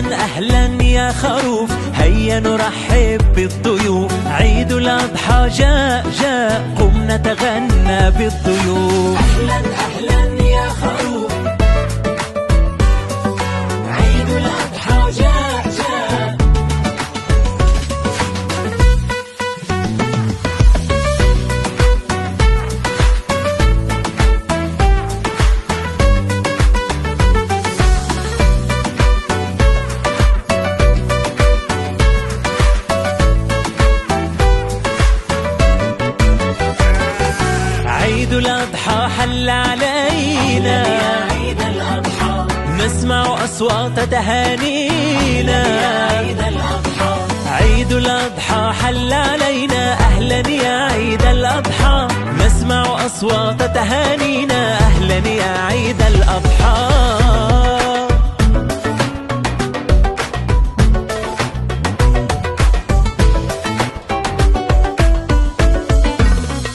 أهلا يا خروف، هيا نرحب بالضيوف. عيد الأضحى جاء قم نتغنى بالضيوف. أهلا يا خروف، عيد الأضحى جاء. عيد الأضحى حل علينا، عيد الأضحى نسمع أصوات تهانينا. عيد الأضحى، عيد الأضحى حل علينا، أهلا يا عيد الأضحى، نسمع أصوات تهانينا. أهلا يا عيد الأضحى.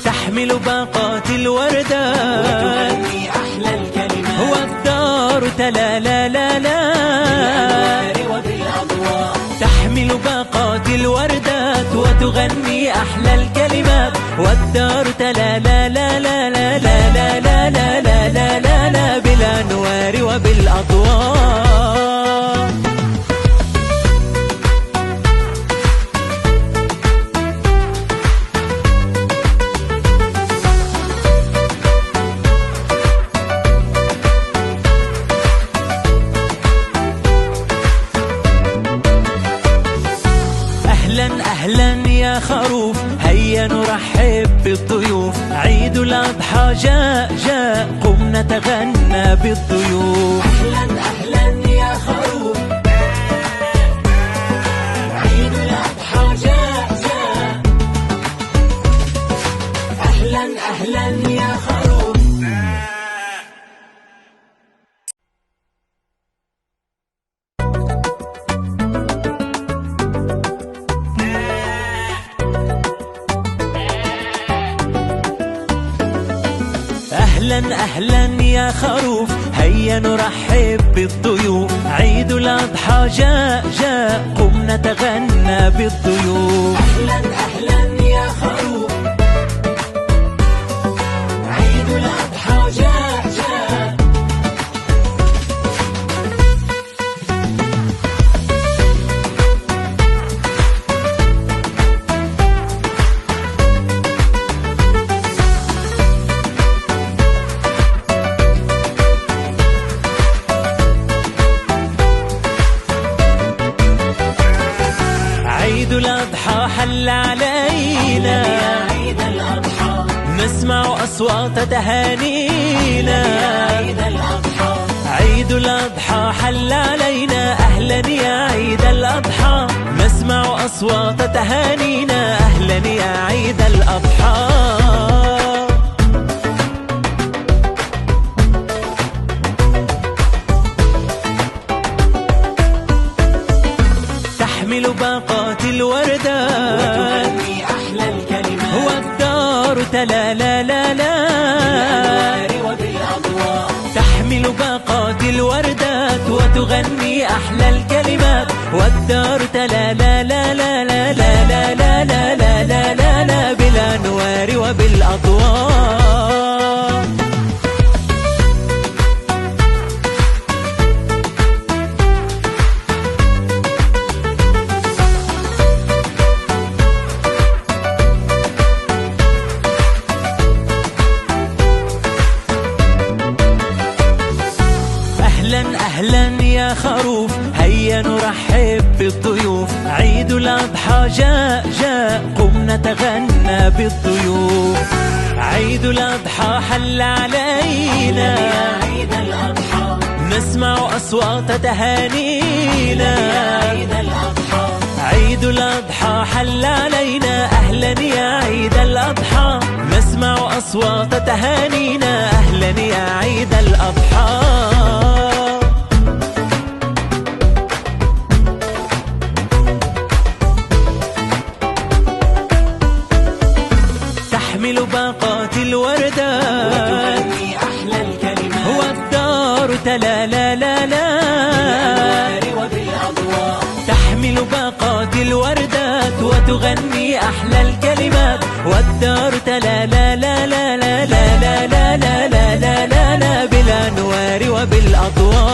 تحمل باقات الوردات وتغني أحلى الكلمات، والدار تلا لا وبالأضواء. تحمل باقات الوردات وتغني أحلى الكلمات، والدار تلا لا بالأنوار وبالأضواء. أهلا يا خروف، هيا نرحب بالضيوف. عيد الأضحى جاء قم نتغنى بالضيوف. أهلا يا خروف، عيد الأضحى جاء. أهلا يا خروف. أهلا يا خروف، هيا نرحب بالضيوف. عيد الأضحى جاء قم نتغنى بالضيوف. أهلا يا خروف، عيد الأضحى جاء. عيد الأضحى حل علينا، عيد الأضحى نسمع أصوات تهانينا. عيد الأضحى، عيد الأضحى حل علينا، أهلا يا عيد الأضحى، نسمع أصوات تهانينا. أهلا يا عيد الأضحى. تحمل باقات الوردات وتغني أحلى الكلمات، والدار تلا وبالأضواء. تحمل باقات الوردات وتغني أحلى الكلمات، والدار تلا لا بالأنوار وبالأضواء. أهلا يا خروف، هيا نرحب بالضيوف. عيد الأضحى جاء قم نتغنى بالضيوف. عيد الأضحى حل علينا، عيد الأضحى نسمع أصوات تهانينا. عيد الأضحى، عيد الأضحى حل علينا، أهلا يا عيد الأضحى، نسمع أصوات تهانينا. أهلا يا عيد الأضحى. تحمل باقات الوردات وتغني أحلى الكلمات، والدار تلا وبالأضواء. تأتي الوردات وتغني أحلى الكلمات، والدار لا لا لا لا لا لا لا لا لا لا لا لا لا بالأنوار وبالأضواء.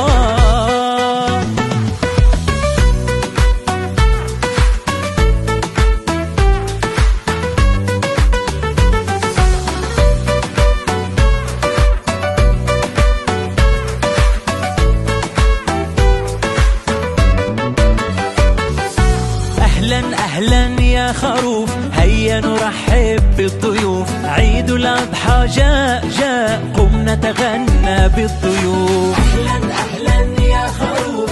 أهلا أهلا يا خروف، هيا نرحب بالضيوف، عيد الأضحى جاء جاء، قم نتغنى بالضيوف. أهلا أهلا يا خروف،